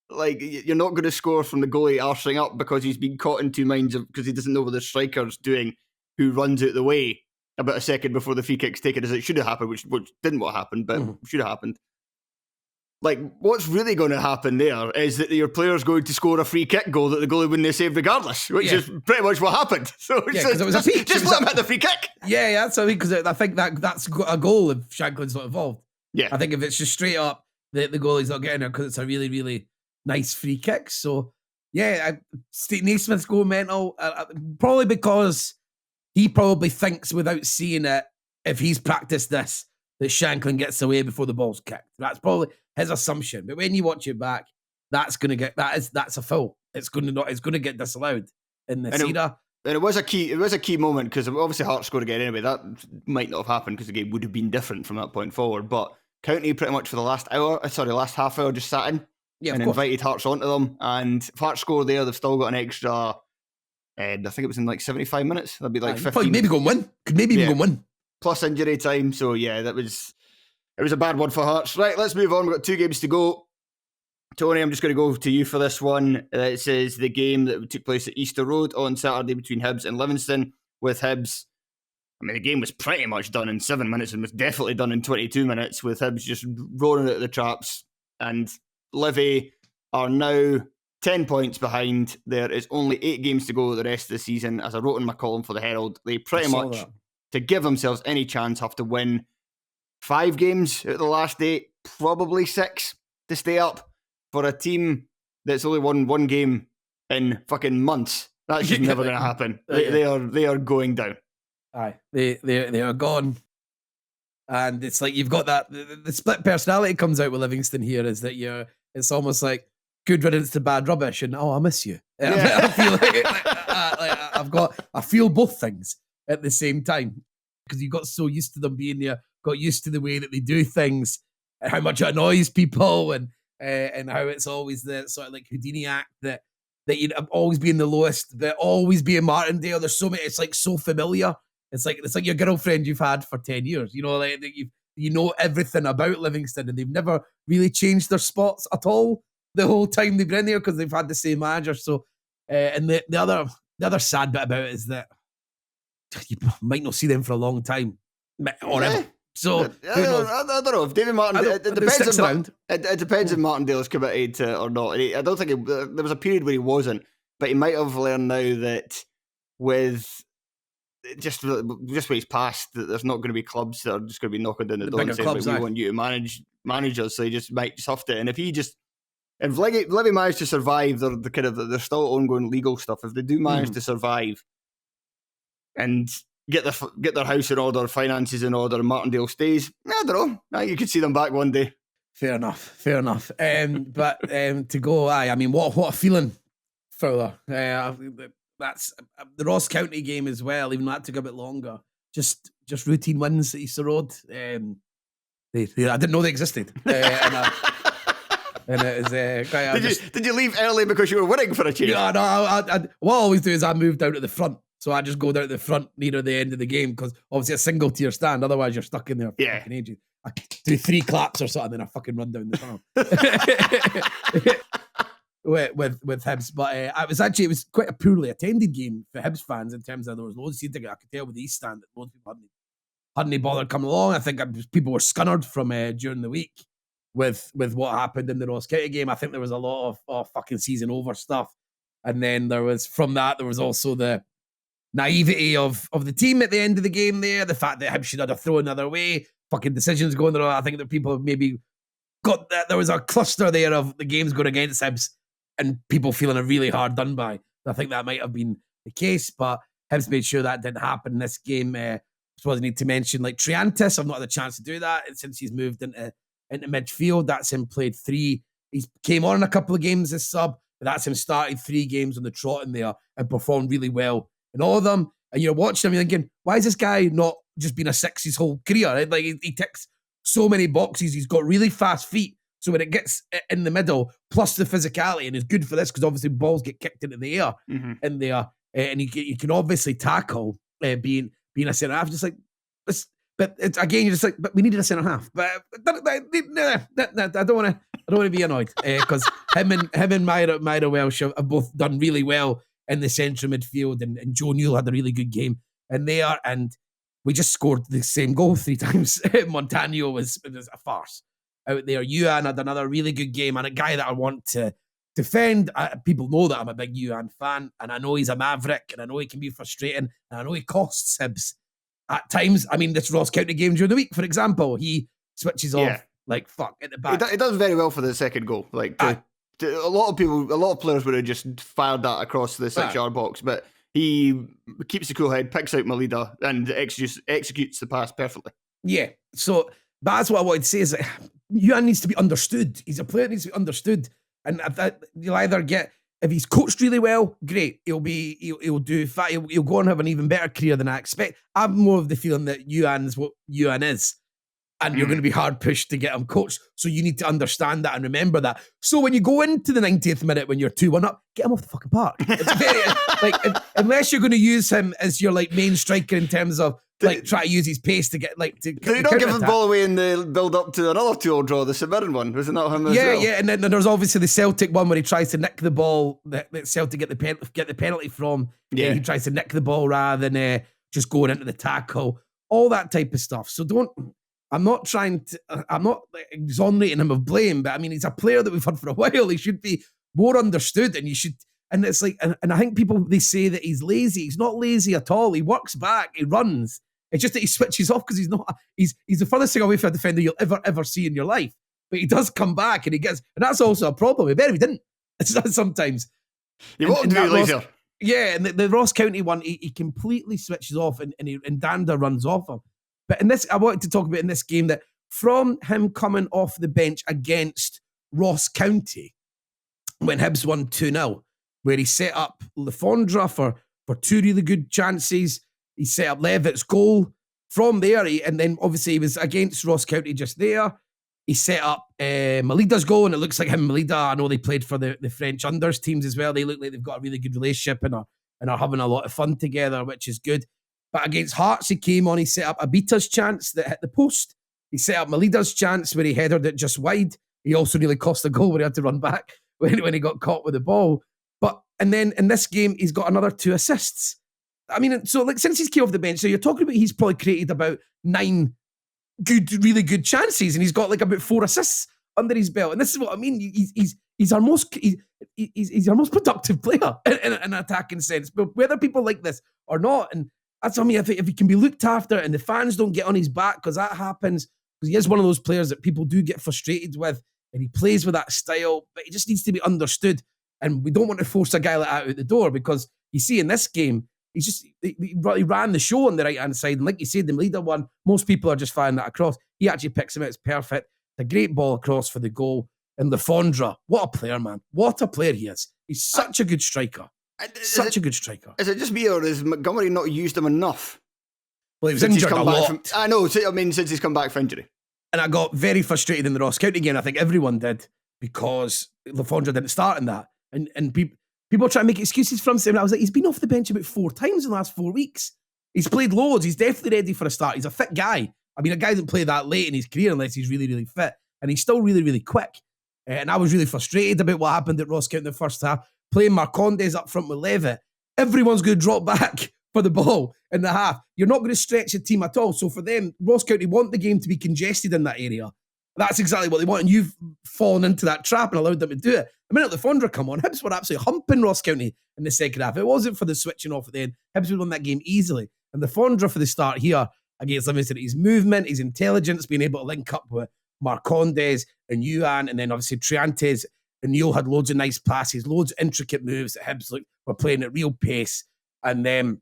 like, you're not going to score from the goalie arsing up because he's been caught in two minds because he doesn't know what the striker's doing, who runs out the way about a second before the free kick's taken, as it should have happened, which didn't what happened, but should have happened. Like, what's really going to happen there is that your player's going to score a free kick goal that the goalie wouldn't have saved regardless, which is pretty much what happened. So it was a peak. Just let him hit the free kick. Yeah, that's what I mean, because I think that's a goal if Shanklin's not involved. Yeah. I think if it's just straight up, the goalie's not getting it because it's a really, really nice free kick. So, yeah, Naismith's going mental, probably because he probably thinks without seeing it, if he's practiced this, that Shanklin gets away before the ball's kicked. That's probably his assumption. But when you watch it back, that's a foul. It's going to get disallowed in this era. And it was a key moment because obviously Hearts scored again anyway. That might not have happened because the game would have been different from that point forward. But County pretty much for the last half hour just sat in and invited Hearts onto them. And if Hearts score there, they've still got an extra. I think it was in like 75 minutes. That'd be like 15. Maybe go and win. Could maybe even go and win. Plus injury time. So yeah, it was a bad one for Hearts. Right, let's move on. We've got 2 games to go. Tony, I'm just going to go to you for this one. It says the game that took place at Easter Road on Saturday between Hibs and Livingston. With Hibs, I mean, the game was pretty much done in 7 minutes and was definitely done in 22 minutes with Hibs just roaring at the traps. And Livi are now 10 points behind. There is only 8 games to go the rest of the season. As I wrote in my column for the Herald, they pretty much, to give themselves any chance, have to win 5 games at the last 8, probably 6 to stay up. For a team that's only won 1 game in fucking months, that's just never going to happen. They are going down. Aye, they are gone. And it's like you've got that, the split personality comes out with Livingston here, is that it's almost like good riddance to bad rubbish, and I miss you. Yeah. I feel I feel both things at the same time, because you got so used to them being there, got used to the way that they do things, and how much it annoys people, and how it's always the sort of like Houdini act that you'd always be in the lowest, that always be in Martindale. There's so many, it's like so familiar. It's like your girlfriend you've had for 10 years. You know, like you know everything about Livingston, and they've never really changed their spots at all the whole time they've been there, because they've had the same manager. So, and the other sad bit about it is that you might not see them for a long time, or ever. So I don't know if David Martindale. It depends if Martindale's committed to or not. I don't think there was a period where he wasn't, but he might have learned now that with just where he's passed, that there's not going to be clubs that are just going to be knocking down the door and saying, we want you to manage us. So he just might just have to. And if Livy managed to survive, there's still ongoing legal stuff. If they do manage to survive and get their house in order, finances in order, and Martindale stays, I don't know. You could see them back one day. Fair enough. But to go, I mean, what a feeling, Fowler. That's the Ross County game as well, even though that took a bit longer. Just routine wins at Easter Road. I didn't know they existed. And it was Did you leave early because you were winning for a change? Yeah, no. What I always do is I move down to the front. So I just go down to the front near the end of the game, because obviously a single tier stand, otherwise you're stuck in there for fucking ages. I do 3 claps or something, then I fucking run down the tunnel. with Hibs. But it was quite a poorly attended game for Hibs fans, in terms of there was loads of seating. I could tell with the East stand that loads of people hadn't bothered coming along. I think people were scunnered from during the week with what happened in the Ross County game. I think there was a lot of fucking season over stuff. And then there was also the naivety of the team at the end of the game there, the fact that Hibs should have thrown another way, fucking decisions going there. I think that people have maybe got that there was a cluster there of the games going against Hibs and people feeling a really hard done by. I think that might have been the case, but Hibs made sure that didn't happen in this game. I suppose I need to mention, like, Triantis. I've not had a chance to do that since he's moved into midfield. That's him played 3. He came on in a couple of games as sub, but that's him started 3 games on the trot in there and performed really well in all of them. And you're watching him, you're thinking, why is this guy not just been a 6 his whole career? Right? Like, he ticks so many boxes. He's got really fast feet. So when it gets in the middle, plus the physicality, and is good for this because obviously balls get kicked into the air in there, and you can obviously tackle being a centre half. Just like, but it's, again, you're just like, but we needed a centre half. But I don't want to be annoyed because him and Myra Welsh have both done really well in the central midfield, and Joe Newell had a really good game in there, and we just scored the same goal 3 times. Montano was a farce out there. Yuan had another really good game, and a guy that I want to defend. People know that I'm a big Yuan fan, and I know he's a maverick, and I know he can be frustrating, and I know he costs Hibs at times. I mean, this Ross County game during the week, for example, he switches off like fuck at the back. It does very well for the second goal. Like a lot of players would have just fired that across the 6-yard box, but he keeps a cool head, picks out Malida, and executes the pass perfectly. Yeah, so that's what I wanted to say is that Yuan needs to be understood. He's a player that needs to be understood, and you'll either get, if he's coached really well, great. He'll go on and have an even better career than I expect. I'm more of the feeling that Yuan is what Yuan is, and you're going to be hard pushed to get him coached. So you need to understand that and remember that. So when you go into the 90th minute when you're 2-1 up, get him off the fucking park. It's very unless you're going to use him as your like main striker in terms of like try to use his pace to get like to. Did he not give the ball away in the build up to another 2-0 draw, the St Mirren one? Was it not him as well? Yeah, and then there's obviously the Celtic one where he tries to nick the ball that Celtic get the penalty from. Yeah, he tries to nick the ball rather than just going into the tackle. All that type of stuff. So I'm not exonerating him of blame, but I mean, he's a player that we've had for a while. He should be more understood, and you should. And it's like, and I think people, they say that he's lazy. He's not lazy at all. He works back, he runs. It's just that he switches off because he's the furthest thing away from a defender you'll ever see in your life. But he does come back and he gets, and that's also a problem. He better he didn't. It's not sometimes. He won't do it later. Yeah, and the Ross County one, he completely switches off and Danda runs off him. But in this, I wanted to talk about in this game that from him coming off the bench against Ross County when Hibs won 2-0, where he set up Lefondra for 2 really good chances. He set up Levitt's goal. From there, and then obviously he was against Ross County just there. He set up Malida's goal, and it looks like him and Malida, I know they played for the French unders teams as well. They look like they've got a really good relationship and are having a lot of fun together, which is good. But against Hearts, he came on, he set up Abita's chance that hit the post. He set up Malida's chance where he headed it just wide. He also nearly cost a goal where he had to run back when he got caught with the ball. And then in this game, he's got another 2 assists. I mean, so like since he's came off the bench, so you're talking about he's probably created about 9 really good chances, and he's got like about 4 assists under his belt. And this is what I mean. He's our most productive player in an attacking sense. But whether people like this or not, and that's what I mean. If he can be looked after and the fans don't get on his back, because that happens, because he is one of those players that people do get frustrated with, and he plays with that style, but he just needs to be understood. And we don't want to force a guy like that out the door, because you see in this game, he ran the show on the right-hand side. And like you said, the leader one, most people are just firing that across. He actually picks him out. It's perfect. It's a great ball across for the goal. And Lefondra, what a player, man. What a player he is. He's such a good striker. Such a good striker. Is it just me, or has Montgomery not used him enough? Well, he was injured a lot. I know. I mean, since he's come back from injury. And I got very frustrated in the Ross County game. I think everyone did, because Lefondra didn't start in that. And people try to make excuses for him. Saying, I was like, he's been off the bench about 4 times in the last 4 weeks. He's played loads. He's definitely ready for a start. He's a fit guy. I mean, a guy doesn't play that late in his career unless he's really, really fit. And he's still really, really quick. And I was really frustrated about what happened at Ross County in the first half. Playing Marcondes up front with Levitt. Everyone's going to drop back for the ball in the half. You're not going to stretch the team at all. So for them, Ross County want the game to be congested in that area. That's exactly what they want. And you've fallen into that trap and allowed them to do it. The minute Lefondra come on, Hibs were absolutely humping Ross County in the second half. It wasn't for the switching off at the end. Hibs would won that game easily. And Lefondra for the start here against Livingston, his movement, his intelligence, being able to link up with Marcondes and Yuan, and then obviously Triantes and Neil had loads of nice passes, loads of intricate moves that Hibs were playing at real pace. And then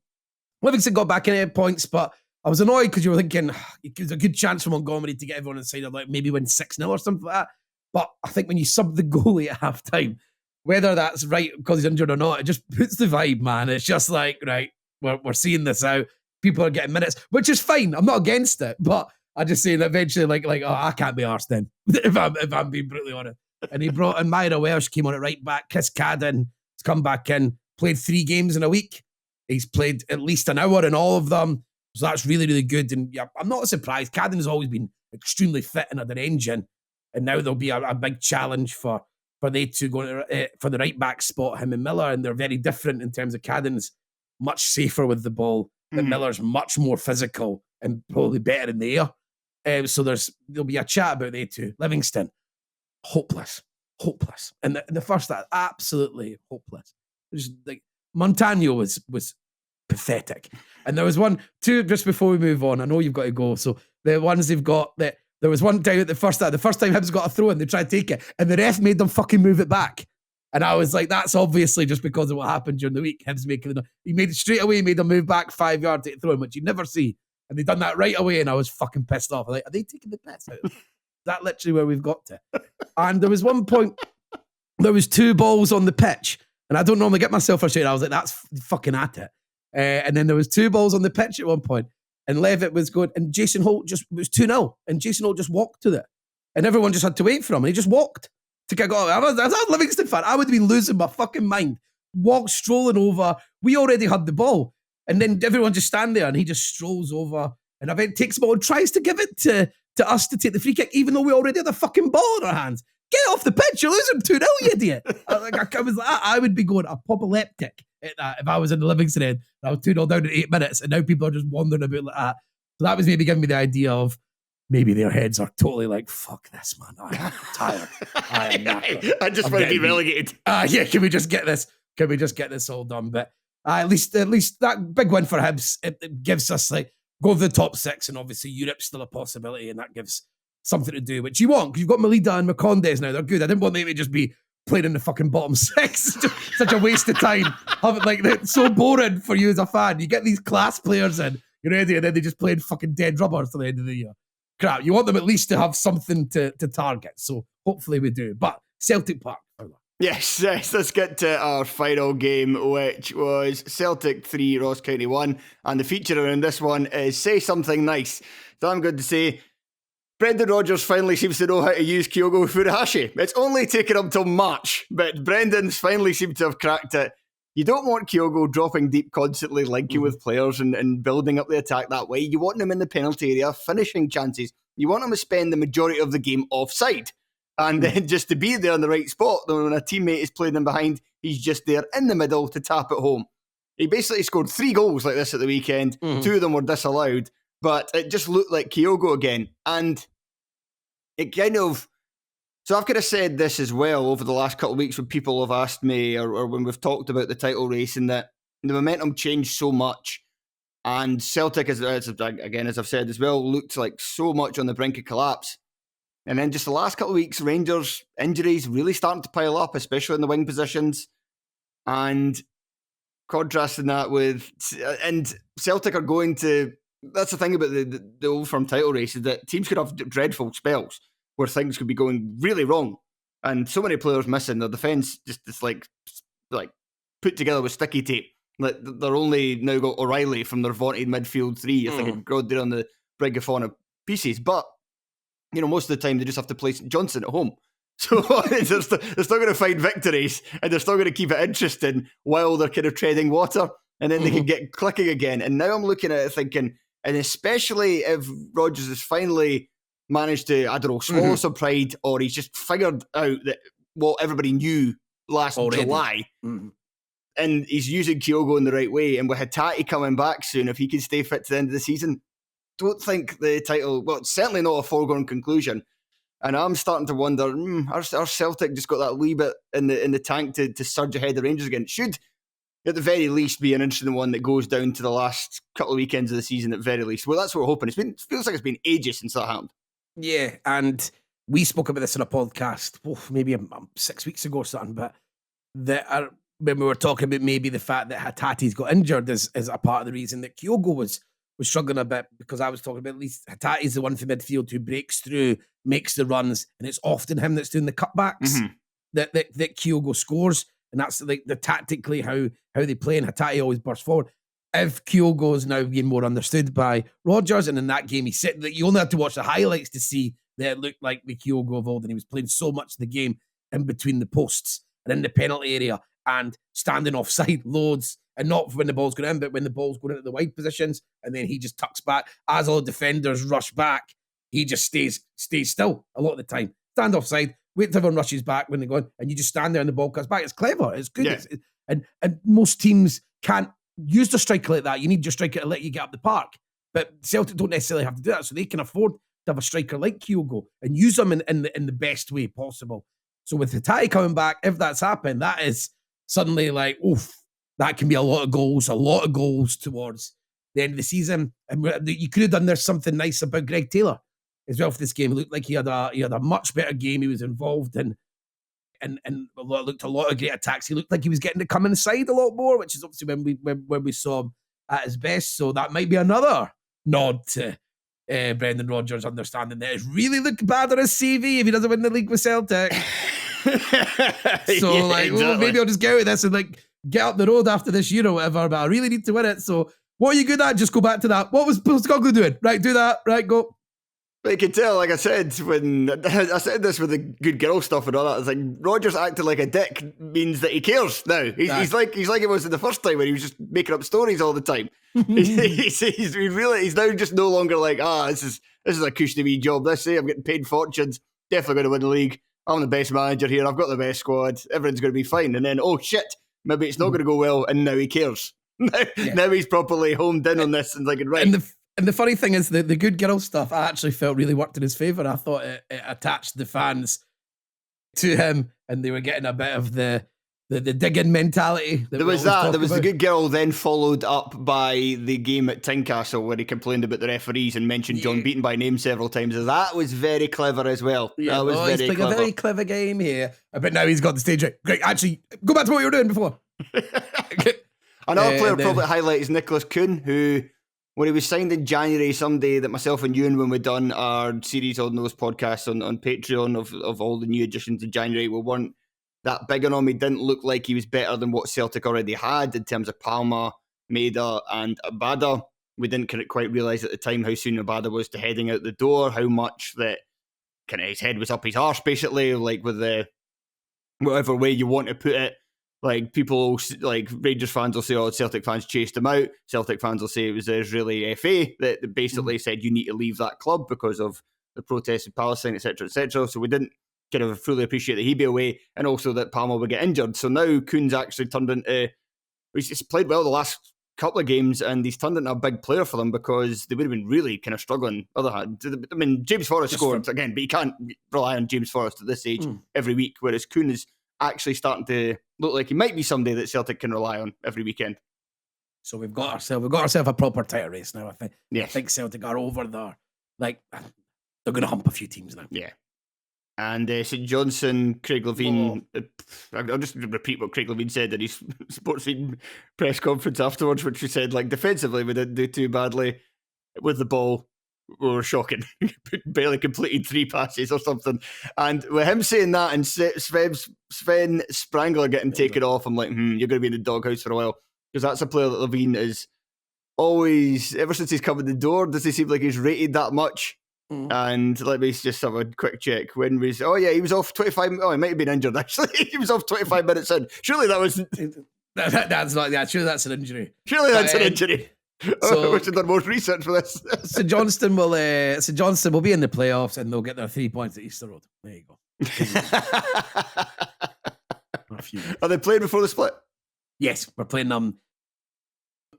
Livingston got back in 8 points, but I was annoyed because you were thinking there's a good chance for Montgomery to get everyone inside of like maybe win 6-0 or something like that. But I think when you sub the goalie at halftime, whether that's right because he's injured or not, it just puts the vibe, man. It's just like, right, we're seeing this out. People are getting minutes, which is fine. I'm not against it, but I just say that eventually, like, oh, I can't be arsed then, if I'm being brutally honest. And he brought in Myra Welsh, came on it right back. Kiss Cadden has come back in, played 3 games in a week. He's played at least an hour in all of them. So that's really, really good. And yeah, I'm not surprised. Cadden has always been extremely fit and had an engine. And now there'll be a big challenge for they two going for the right back spot, him and Miller. And they're very different in terms of Cadden's much safer with the ball. But Miller's much more physical and probably better in the air. So there'll be a chat about they two. Livingston, hopeless. And the first half, absolutely hopeless. Just like Montano was pathetic. And there was 2 just before we move on. I know you've got to go. So the ones they've got that there was one time at the first time Hibs got a throw and they tried to take it, and the ref made them fucking move it back. And I was like, that's obviously just because of what happened during the week. Hibs he made it straight away, made them move back 5 yards to throw him, which you never see. And they done that right away, and I was fucking pissed off. I'm like, are they taking the piss out? Is that literally where we've got to? And there was one point, there was 2 balls on the pitch, and I don't normally get myself frustrated. I was like, that's fucking at it. And then there was 2 balls on the pitch at one point, and Levitt was good, and Jason Holt it was 2-0, and Jason Holt just walked to it. And everyone just had to wait for him, and he just walked. To get go. I was a Livingston fan. I would have been losing my fucking mind. Walked, strolling over. We already had the ball. And then everyone just stand there, and he just strolls over, and eventually takes the ball and tries to give it to us to take the free kick, even though we already had the fucking ball in our hands. Get off the pitch. You're losing 2-0, you idiot. I would be going apoplectic at that if I was in the Livingston end. I was 2-0 down in 8 minutes, and now people are just wandering about like that. So that was maybe giving me the idea of maybe their heads are totally like, fuck this, man. I'm tired. I am knackered. I just want to be relegated. Yeah, can we just get this? Can we just get this all done? But at least that big win for Hibs, it gives us like go to the top 6, and obviously Europe's still a possibility, and that gives something to do, which you want, because you've got Melida and Macondes now. They're good. I didn't want them to just be playing in the fucking bottom 6. Such a waste of time. It's so boring for you as a fan. You get these class players in, you're ready, and then they just played fucking dead rubber till the end of the year. Crap. You want them at least to have something to target. So hopefully we do. But Celtic Park. Yes, let's get to our final game, which was Celtic 3, Ross County 1. And the feature around this one is say something nice. So I'm going to say, Brendan Rodgers finally seems to know how to use Kyogo Furuhashi. It's only taken him till March, but Brendan's finally seemed to have cracked it. You don't want Kyogo dropping deep constantly, linking with players and building up the attack that way. You want him in the penalty area, finishing chances. You want him to spend the majority of the game offside. And then just to be there in the right spot, when a teammate is playing him behind, he's just there in the middle to tap it home. He basically scored 3 goals like this at the weekend. 2 of them were disallowed, but it just looked like Kyogo again. And it kind of... So I've kind of said this as well over the last couple of weeks when people have asked me or when we've talked about the title race, and that the momentum changed so much. And Celtic, as I've said as well, looked like so much on the brink of collapse. And then just the last couple of weeks, Rangers injuries really starting to pile up, especially in the wing positions. And contrasting that with... And Celtic are going to... That's the thing about the Old Firm title race, is that teams could have dreadful spells where things could be going really wrong. And so many players missing. Their defence just like put together with sticky tape. Like they're only now got O'Reilly from their vaunted midfield 3. You're thinking, God, they're on the brink of falling to pieces. But most of the time they just have to play St Johnstone at home. So they're still going to find victories, and they're still going to keep it interesting while they're kind of treading water, and then they can get clicking again. And now I'm looking at it thinking, and especially if Rodgers has finally managed to, I don't know, swallow some pride, or he's just figured out that what everybody knew last July, and he's using Kyogo in the right way, and with Hatate coming back soon, if he can stay fit to the end of the season, don't think the title, well, it's certainly not a foregone conclusion. And I'm starting to wonder, our Celtic just got that wee bit in the tank to surge ahead of Rangers again. It should, at the very least, be an interesting one that goes down to the last couple of weekends of the season at very least. Well, that's what we're hoping. It feels like it's been ages since that happened. Yeah, and we spoke about this in a podcast, maybe 6 weeks ago or something, but when we were talking about maybe the fact that Hatate's got injured is a part of the reason that Kyogo was struggling a bit, because I was talking about at least Hatate's the one from midfield who breaks through, makes the runs, and it's often him that's doing the cutbacks that Kyogo scores, and that's like the tactically how they play, and Hatate always bursts forward. If Kyogo is now being more understood by Rodgers, and in that game he said that you only had to watch the highlights to see that it looked like the Kyogo of old, and he was playing so much of the game in between the posts and in the penalty area and standing offside loads, and not when the ball's going in, but when the ball's going into the wide positions, and then he just tucks back. As all the defenders rush back, he just stays still a lot of the time. Stand offside, wait till everyone rushes back when they go in, and you just stand there and the ball comes back. It's clever. It's good. Yeah. And most teams can't use the striker like that. You need your striker to let you get up the park. But Celtic don't necessarily have to do that, so they can afford to have a striker like Kyogo and use them in the best way possible. So with Hatate coming back, if that's happened, that is suddenly like, oof, that can be a lot of goals towards the end of the season. And you could have done there's something nice about Greg Taylor as well for this game. It looked like he had a much better game. He was involved in and looked a lot of great attacks. He looked like he was getting to come inside a lot more, which is obviously when we saw him at his best. So that might be another nod to Brendan Rodgers understanding that it's really looked bad on his CV if he doesn't win the league with Celtic. So maybe I'll just get out of this and get up the road after this year or whatever, but I really need to win it. So what are you good at? Just go back to that. What was Scotland doing? Right, do that. Right, go. But you can tell, like I said, when I said this with the good girl stuff and all that, it's like Rodgers acting like a dick means that he cares now. He's like he was the first time when he was just making up stories all the time. He's now just no longer like, this is a cushy wee job. I'm getting paid fortunes. Definitely going to win the league. I'm the best manager here. I've got the best squad. Everything's going to be fine. And then, oh shit, maybe it's not going to go well. And now he cares. Now he's properly homed in on this and right. And the funny thing is, the good girl stuff, I actually felt really worked in his favour. I thought it attached the fans to him, and they were getting a bit of the digging mentality. There was the good girl then followed up by the game at Tynecastle where he complained about the referees and mentioned John Beaton by name several times. That was very clever as well. Yeah, that was very he's playing clever. a very clever game here. But now he's got the stage right. Great, actually, go back to what you were doing before. Another player probably highlight is Nicholas Kuhn, who, when he was signed in January, someday that myself and Ewan, when we'd done our series on those podcasts on Patreon of all the new additions in January, we weren't that big on him. He didn't look like he was better than what Celtic already had in terms of Palma, Maida and Abada. We didn't quite realise at the time how soon Abada was to heading out the door, how much that kind of his head was up his arse, basically, like with the whatever way you want to put it. Like people, like Rangers fans will say, "Oh, Celtic fans chased him out." Celtic fans will say it was the Israeli FA that basically said you need to leave that club because of the protests in Palestine, etc., etc. So we didn't kind of fully appreciate that he'd be away, and also that Palma would get injured. So now Kuhn's actually turned into, he's played well the last couple of games, and he's turned into a big player for them because they would have been really kind of struggling. Other hand, I mean, James Forrest scored again, but you can't rely on James Forrest at this age every week, whereas Kuhn is actually starting to look like he might be somebody that Celtic can rely on every weekend. So we've got ourselves a proper title race now. I think. Yes. I think Celtic are over there. Like they're going to hump a few teams now. Yeah. And St Johnstone, Craig Levein. I'll just repeat what Craig Levein said in his sports feed press conference afterwards, which he said, like, defensively we didn't do too badly with the ball. We were shocking. Barely completed 3 passes or something. And with him saying that and Sven Sprangler getting taken off, I'm like, you're going to be in the doghouse for a while. Because that's a player that Levein is always, ever since he's come in the door, does he seem like he's rated that much? And let me just have a quick check. When he was off 25. Oh, he might have been injured actually. He was off 25 minutes in. Surely that was. That's not. Yeah, surely that's an injury. Surely that's an injury. So we should have done more research for this. St Johnstone will be in the playoffs and they'll get their 3 points at Easter Road. There you go. Are they playing before the split? Yes, we're playing them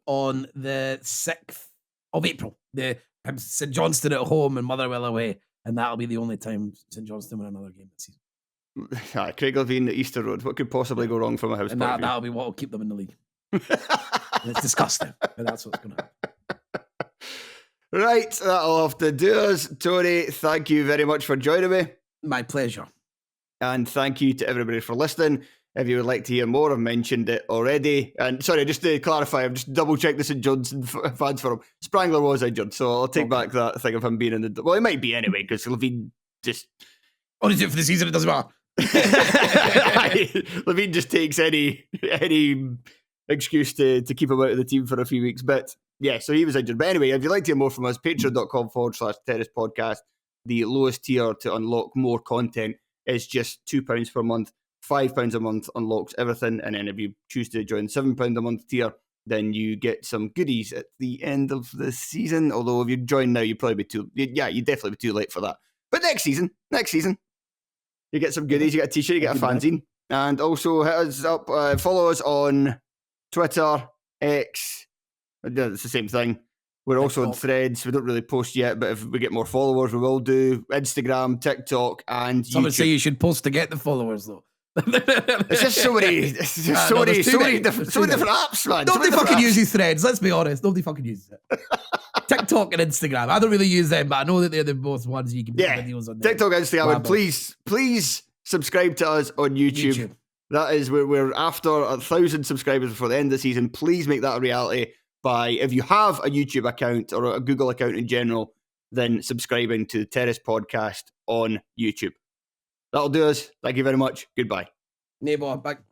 on the 6th of April. The St Johnstone at home and Motherwell away, and that'll be the only time St Johnstone win another game this season. Craig Levein at Easter Road. What could possibly go wrong from a house? And that'll be what will keep them in the league. It's disgusting, but that's what's going to happen. Right, that'll have to do us. Tony, thank you very much for joining me. My pleasure. And thank you to everybody for listening. If you would like to hear more, I've mentioned it already. And sorry, just to clarify, I've just double-checked the St Johnstone fans for him. Sprangler was injured, so I'll take back that thing of him being in the... Well, he might be anyway, because Levein just... What is it for the season? It doesn't matter. Levein just takes any excuse to keep him out of the team for a few weeks. But yeah, so he was injured. But anyway, if you'd like to hear more from us, patreon.com/Terrace Podcast. The lowest tier to unlock more content is just £2 per month. £5 a month unlocks everything, and then if you choose to join the £7 a month tier, then you get some goodies at the end of the season. Although if you join now, you'd probably be you'd definitely be too late for that. But next season, you get some goodies. You get a t-shirt, you get a fanzine, and also hit us up, follow us on Twitter, X. It's the same thing. We're also on Threads. We don't really post yet, but if we get more followers, we will do. Instagram, TikTok, and YouTube. Someone say you should post to get the followers, though. It's just so many different apps, man. Nobody fucking uses Threads, let's be honest. Nobody fucking uses it. TikTok and Instagram. I don't really use them, but I know that they're the both ones you can put videos on. TikTok, Instagram, and please subscribe to us on YouTube. That is where we're after 1,000 subscribers before the end of the season. Please make that a reality by, if you have a YouTube account or a Google account in general, then subscribing to the Terrace Podcast on YouTube. That'll do us. Thank you very much. Goodbye. Neighbour, back.